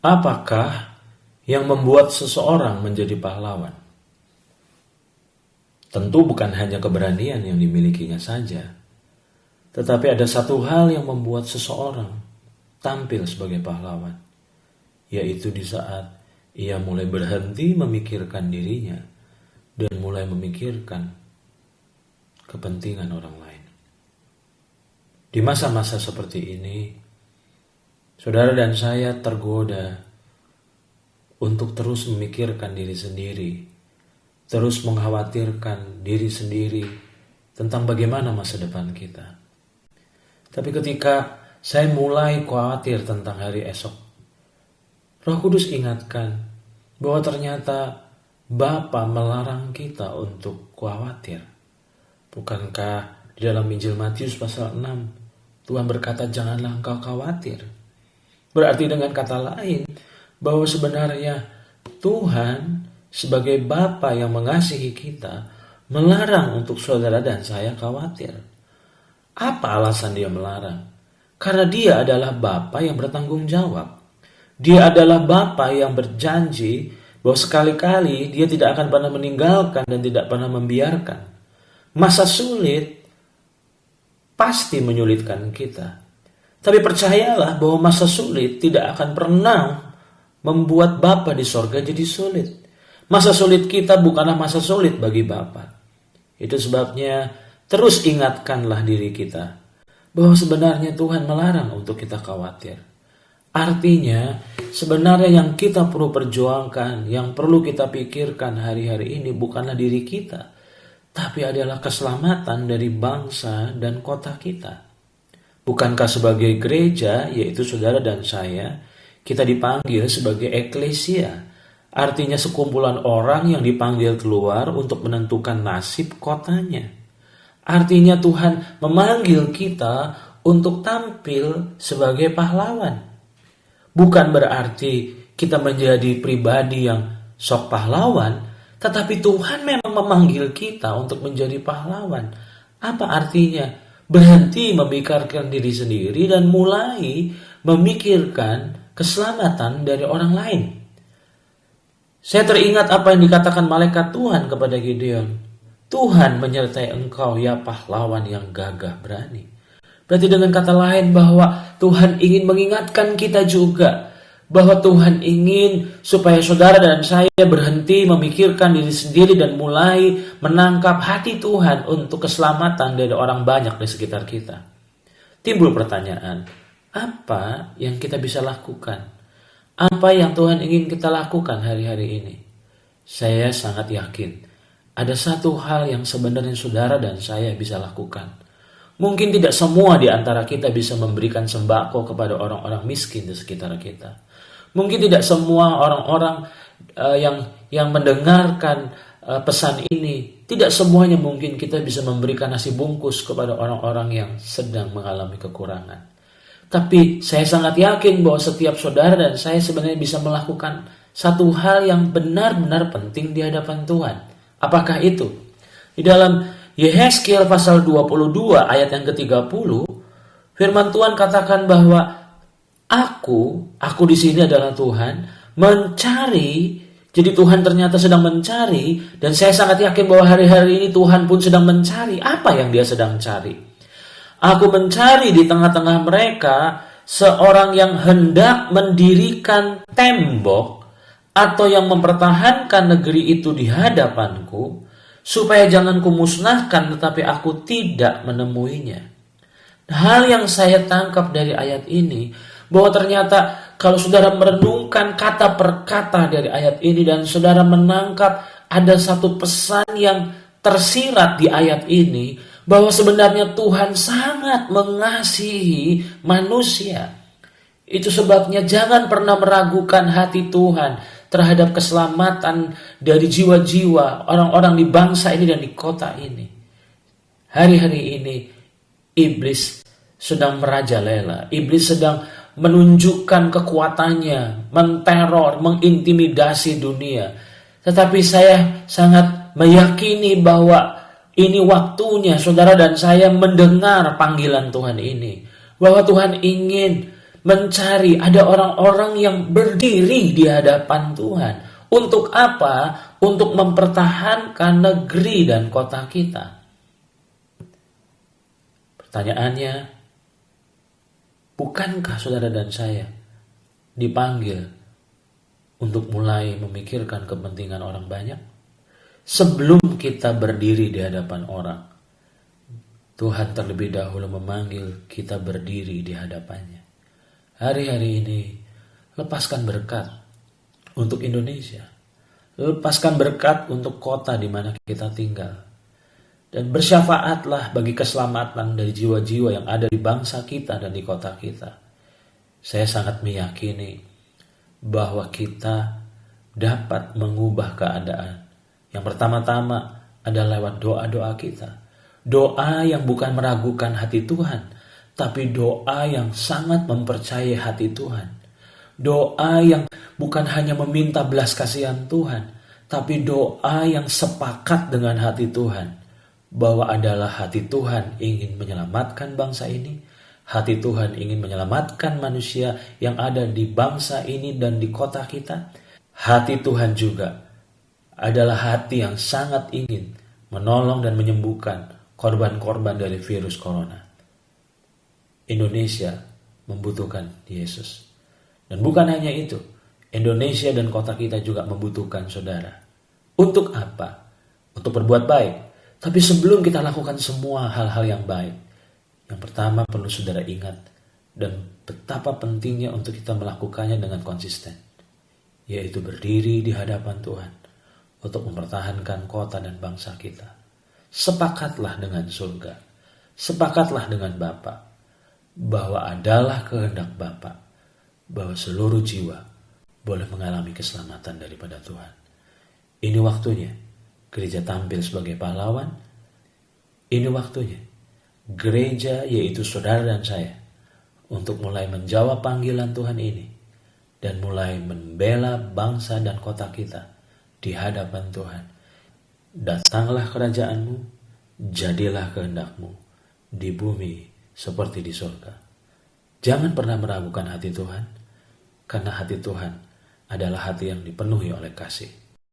Apakah yang membuat seseorang menjadi pahlawan? Tentu bukan hanya keberanian yang dimilikinya saja, tetapi ada satu hal yang membuat seseorang tampil sebagai pahlawan, yaitu di saat ia mulai berhenti memikirkan dirinya dan mulai memikirkan kepentingan orang lain. Di masa-masa seperti ini, saudara dan saya tergoda untuk terus memikirkan diri sendiri, terus mengkhawatirkan diri sendiri tentang bagaimana masa depan kita. Tapi ketika saya mulai khawatir tentang hari esok, Roh Kudus ingatkan bahwa ternyata Bapa melarang kita untuk khawatir. Bukankah di dalam Injil Matius pasal 6, Tuhan berkata, janganlah engkau khawatir. Berarti dengan kata lain, bahwa sebenarnya Tuhan sebagai Bapa yang mengasihi kita melarang untuk saudara dan saya khawatir. Apa alasan dia melarang? Karena dia adalah Bapa yang bertanggung jawab. Dia adalah Bapa yang berjanji bahwa sekali-kali dia tidak akan pernah meninggalkan dan tidak pernah membiarkan. Masa sulit pasti menyulitkan kita. Tapi percayalah bahwa masa sulit tidak akan pernah membuat Bapa di sorga jadi sulit. Masa sulit kita bukanlah masa sulit bagi Bapa. Itu sebabnya terus ingatkanlah diri kita bahwa sebenarnya Tuhan melarang untuk kita khawatir. Artinya sebenarnya yang kita perlu perjuangkan, yang perlu kita pikirkan hari-hari ini bukanlah diri kita, tapi adalah keselamatan dari bangsa dan kota kita. Bukankah sebagai gereja, yaitu saudara dan saya, kita dipanggil sebagai eklesia, artinya sekumpulan orang yang dipanggil keluar untuk menentukan nasib kotanya. Artinya Tuhan memanggil kita untuk tampil sebagai pahlawan. Bukan berarti kita menjadi pribadi yang sok pahlawan, tetapi Tuhan memang memanggil kita untuk menjadi pahlawan. Apa artinya? Berhenti memikirkan diri sendiri dan mulai memikirkan keselamatan dari orang lain. Saya teringat apa yang dikatakan malaikat Tuhan kepada Gideon. Tuhan menyertai engkau ya pahlawan yang gagah berani. Berarti dengan kata lain bahwa Tuhan ingin mengingatkan kita juga bahwa Tuhan ingin supaya saudara dan saya berhenti memikirkan diri sendiri dan mulai menangkap hati Tuhan untuk keselamatan dari orang banyak di sekitar kita. Timbul pertanyaan, apa yang kita bisa lakukan? Apa yang Tuhan ingin kita lakukan hari-hari ini? Saya sangat yakin ada satu hal yang sebenarnya saudara dan saya bisa lakukan. Mungkin tidak semua di antara kita bisa memberikan sembako kepada orang-orang miskin di sekitar kita. Mungkin tidak semua orang-orang yang mendengarkan pesan ini, tidak semuanya mungkin kita bisa memberikan nasi bungkus kepada orang-orang yang sedang mengalami kekurangan. Tapi saya sangat yakin bahwa setiap saudara dan saya sebenarnya bisa melakukan satu hal yang benar-benar penting di hadapan Tuhan. Apakah itu? Di dalam Yehezkiel pasal 22 ayat yang ke-30, firman Tuhan katakan bahwa aku di sini adalah Tuhan, mencari. Jadi Tuhan ternyata sedang mencari, dan saya sangat yakin bahwa hari-hari ini Tuhan pun sedang mencari. Apa yang dia sedang cari? Aku mencari di tengah-tengah mereka seorang yang hendak mendirikan tembok atau yang mempertahankan negeri itu di hadapanku, supaya jangan kumusnahkan tetapi aku tidak menemuinya. Hal yang saya tangkap dari ayat ini, bahwa ternyata kalau saudara merenungkan kata per kata dari ayat ini dan saudara menangkap ada satu pesan yang tersirat di ayat ini, bahwa sebenarnya Tuhan sangat mengasihi manusia. Itu sebabnya jangan pernah meragukan hati Tuhan terhadap keselamatan dari jiwa-jiwa orang-orang di bangsa ini dan di kota ini. Hari-hari ini iblis sedang merajalela. Iblis sedang menunjukkan kekuatannya, menteror, mengintimidasi dunia. Tetapi saya sangat meyakini bahwa ini waktunya saudara dan saya mendengar panggilan Tuhan ini. Bahwa Tuhan ingin mencari ada orang-orang yang berdiri di hadapan Tuhan. Untuk apa? Untuk mempertahankan negeri dan kota kita. Pertanyaannya, bukankah saudara dan saya dipanggil untuk mulai memikirkan kepentingan orang banyak? Sebelum kita berdiri di hadapan orang, Tuhan terlebih dahulu memanggil kita berdiri di hadapannya. Hari-hari ini, lepaskan berkat untuk Indonesia. Lepaskan berkat untuk kota di mana kita tinggal. Dan bersyafaatlah bagi keselamatan dari jiwa-jiwa yang ada di bangsa kita dan di kota kita. Saya sangat meyakini bahwa kita dapat mengubah keadaan. Yang pertama-tama adalah lewat doa-doa kita. Doa yang bukan meragukan hati Tuhan, tapi doa yang sangat mempercayai hati Tuhan. Doa yang bukan hanya meminta belas kasihan Tuhan, tapi doa yang sepakat dengan hati Tuhan. Bahwa adalah hati Tuhan ingin menyelamatkan bangsa ini. Hati Tuhan ingin menyelamatkan manusia yang ada di bangsa ini dan di kota kita. Hati Tuhan juga adalah hati yang sangat ingin menolong dan menyembuhkan korban-korban dari virus corona. Indonesia membutuhkan Yesus. Dan bukan hanya itu, Indonesia dan kota kita juga membutuhkan saudara. Untuk apa? Untuk berbuat baik. Tapi sebelum kita lakukan semua hal-hal yang baik, yang pertama perlu saudara ingat dan betapa pentingnya untuk kita melakukannya dengan konsisten, yaitu berdiri di hadapan Tuhan untuk mempertahankan kota dan bangsa kita. Sepakatlah dengan surga, sepakatlah dengan Bapa, bahwa adalah kehendak Bapa, bahwa seluruh jiwa boleh mengalami keselamatan daripada Tuhan. Ini waktunya gereja tampil sebagai pahlawan. Ini waktunya gereja, yaitu saudara dan saya, untuk mulai menjawab panggilan Tuhan ini dan mulai membela bangsa dan kota kita di hadapan Tuhan. Datanglah kerajaanmu, jadilah kehendakmu di bumi seperti di surga. Jangan pernah meragukan hati Tuhan, karena hati Tuhan adalah hati yang dipenuhi oleh kasih.